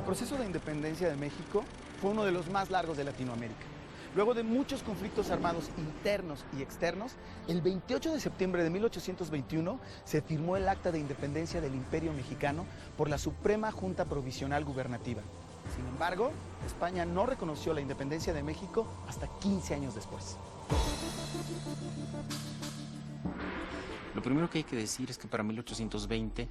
proceso de independencia de México fue uno de los más largos de Latinoamérica. Luego de muchos conflictos armados internos y externos, el 28 de septiembre de 1821 se firmó el Acta de Independencia del Imperio Mexicano por la Suprema Junta Provisional Gubernativa. Sin embargo, España no reconoció la independencia de México hasta 15 años después. Lo primero que hay que decir es que para 1820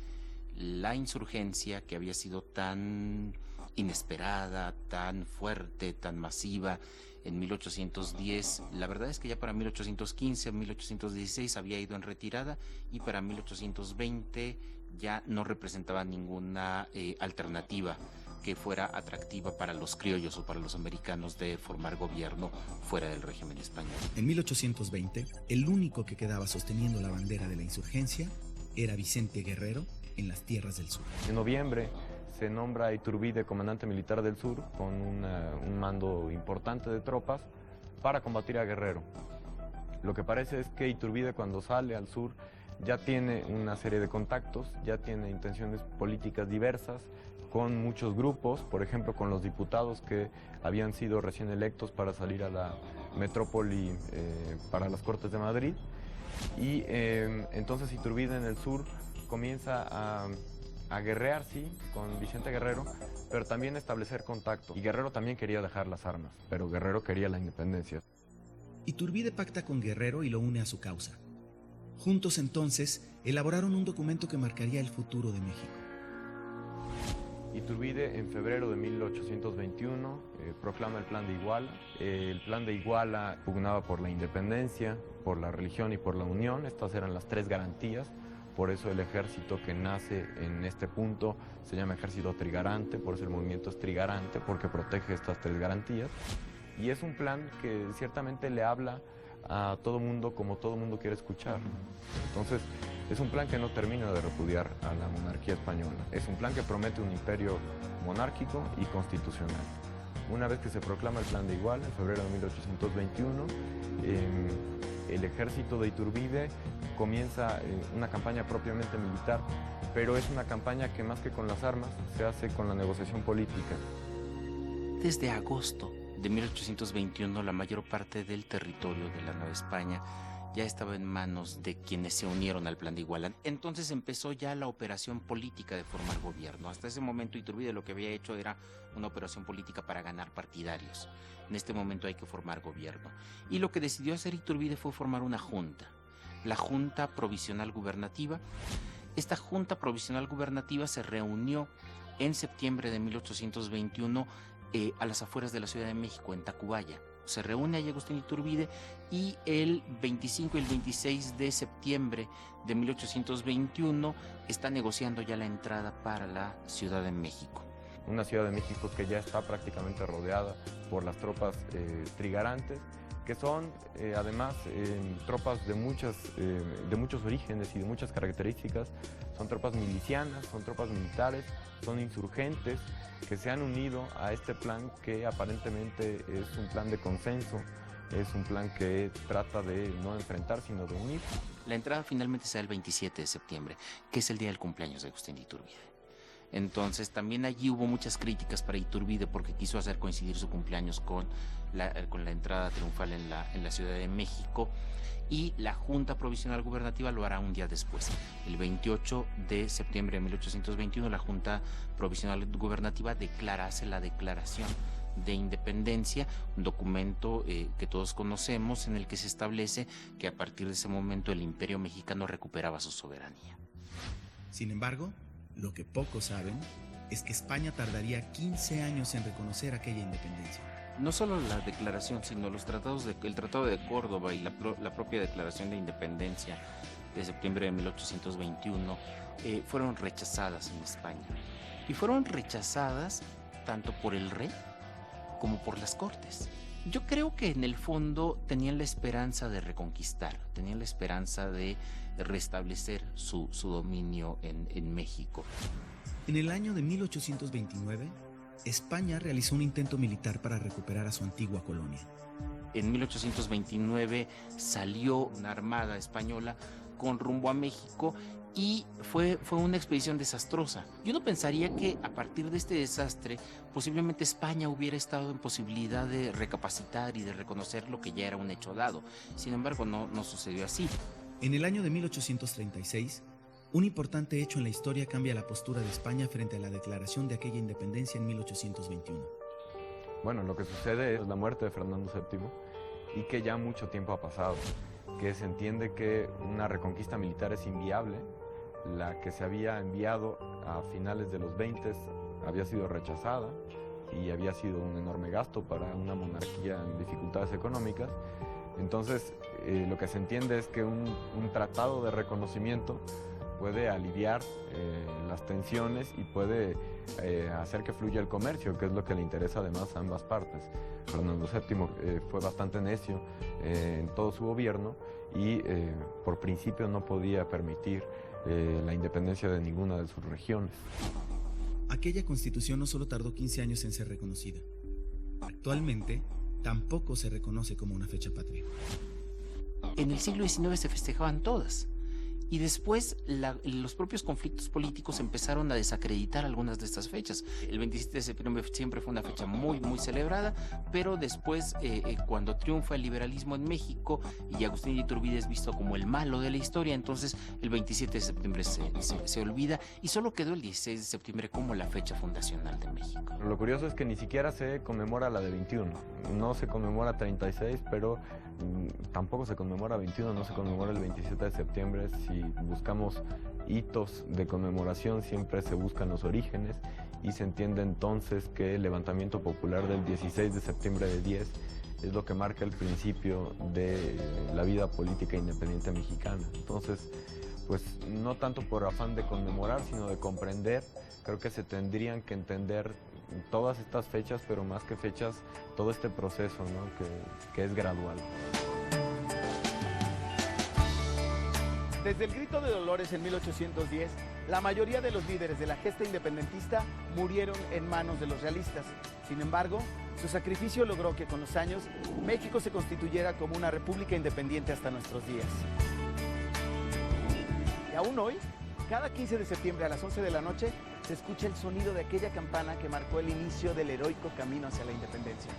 la insurgencia, que había sido tan inesperada, tan fuerte, tan masiva en 1810, la verdad es que ya para 1815, 1816 había ido en retirada, y para 1820 ya no representaba ninguna alternativa que fuera atractiva para los criollos o para los americanos de formar gobierno fuera del régimen español. En 1820, el único que quedaba sosteniendo la bandera de la insurgencia era Vicente Guerrero en las tierras del sur. En noviembre se nombra a Iturbide comandante militar del sur con un mando importante de tropas para combatir a Guerrero. Lo que parece es que Iturbide, cuando sale al sur, ya tiene una serie de contactos, ya tiene intenciones políticas diversas con muchos grupos, por ejemplo con los diputados que habían sido recién electos para salir a la metrópoli para las Cortes de Madrid, y entonces Iturbide en el sur comienza a guerrear, sí, con Vicente Guerrero, pero también establecer contacto. Y Guerrero también quería dejar las armas, pero Guerrero quería la independencia. Iturbide pacta con Guerrero y lo une a su causa. Juntos entonces elaboraron un documento que marcaría el futuro de México. Iturbide en febrero de 1821 proclama el Plan de Iguala. El Plan de Iguala pugnaba por la independencia, por la religión y por la unión. Estas eran las tres garantías. Por eso el ejército que nace en este punto se llama Ejército Trigarante, por eso el movimiento es trigarante, porque protege estas tres garantías. Y es un plan que ciertamente le habla a todo mundo como todo mundo quiere escuchar. Entonces, es un plan que no termina de repudiar a la monarquía española. Es un plan que promete un imperio monárquico y constitucional. Una vez que se proclama el Plan de Iguala, en febrero de 1821, el ejército de Iturbide comienza una campaña propiamente militar, pero es una campaña que más que con las armas se hace con la negociación política. Desde agosto de 1821 la mayor parte del territorio de la Nueva España ya estaba en manos de quienes se unieron al Plan de Iguala. Entonces empezó ya la operación política de formar gobierno. Hasta ese momento Iturbide lo que había hecho era una operación política para ganar partidarios. En este momento hay que formar gobierno. Y lo que decidió hacer Iturbide fue formar una junta, la Junta Provisional Gubernativa. Esta Junta Provisional Gubernativa se reunió en septiembre de 1821 a las afueras de la Ciudad de México, en Tacubaya. Se reúne allí Agustín Iturbide, y el 25 y el 26 de septiembre de 1821 está negociando ya la entrada para la Ciudad de México. Una Ciudad de México que ya está prácticamente rodeada por las tropas trigarantes, que son además tropas de muchos orígenes y de muchas características. Son tropas milicianas, son tropas militares, son insurgentes que se han unido a este plan que aparentemente es un plan de consenso, es un plan que trata de no enfrentar sino de unir. La entrada finalmente se da el 27 de septiembre, que es el día del cumpleaños de Agustín Iturbide. Entonces también allí hubo muchas críticas para Iturbide porque quiso hacer coincidir su cumpleaños con la entrada triunfal en la Ciudad de México, y la Junta Provisional Gubernativa lo hará un día después. El 28 de septiembre de 1821 la Junta Provisional Gubernativa hace la Declaración de Independencia, un documento que todos conocemos, en el que se establece que a partir de ese momento el Imperio Mexicano recuperaba su soberanía. Sin embargo, lo que pocos saben es que España tardaría 15 años en reconocer aquella independencia. No solo la declaración, sino el Tratado de Córdoba y la propia Declaración de Independencia de septiembre de 1821 fueron rechazadas en España. Y fueron rechazadas tanto por el rey como por las Cortes. Yo creo que en el fondo tenían la esperanza de reconquistar, tenían la esperanza de restablecer su dominio en México. En el año de 1829, España realizó un intento militar para recuperar a su antigua colonia. En 1829 salió una armada española con rumbo a México, y fue una expedición desastrosa. Y uno pensaría que a partir de este desastre, posiblemente España hubiera estado en posibilidad de recapacitar y de reconocer lo que ya era un hecho dado. Sin embargo, no sucedió así. En el año de 1836, un importante hecho en la historia cambia la postura de España frente a la declaración de aquella independencia en 1821. Bueno, lo que sucede es la muerte de Fernando VII y que ya mucho tiempo ha pasado, que se entiende que una reconquista militar es inviable. La que se había enviado a finales de los 20 había sido rechazada y había sido un enorme gasto para una monarquía en dificultades económicas. Entonces, lo que se entiende es que un tratado de reconocimiento puede aliviar las tensiones y puede hacer que fluya el comercio, que es lo que le interesa además a ambas partes. Fernando VII fue bastante necio en todo su gobierno y por principio no podía permitir la independencia de ninguna de sus regiones. Aquella constitución no solo tardó 15 años en ser reconocida. Actualmente, tampoco se reconoce como una fecha patria. En el siglo XIX se festejaban todas. Y después los propios conflictos políticos empezaron a desacreditar algunas de estas fechas. El 27 de septiembre siempre fue una fecha muy, muy celebrada, pero después, cuando triunfa el liberalismo en México y Agustín de Iturbide es visto como el malo de la historia, entonces el 27 de septiembre se olvida y solo quedó el 16 de septiembre como la fecha fundacional de México. Lo curioso es que ni siquiera se conmemora la de 21. No se conmemora 36, pero tampoco se conmemora 21, no se conmemora el 27 de septiembre. Si buscamos hitos de conmemoración, siempre se buscan los orígenes y se entiende entonces que el levantamiento popular del 16 de septiembre de 10 es lo que marca el principio de la vida política independiente mexicana. Entonces, pues no tanto por afán de conmemorar, sino de comprender, creo que se tendrían que entender todas estas fechas, pero más que fechas, todo este proceso, ¿no? que es gradual. Desde el Grito de Dolores en 1810, la mayoría de los líderes de la gesta independentista murieron en manos de los realistas. Sin embargo, su sacrificio logró que con los años México se constituyera como una república independiente hasta nuestros días. Y aún hoy, cada 15 de septiembre a las 11 de la noche, se escucha el sonido de aquella campana que marcó el inicio del heroico camino hacia la independencia.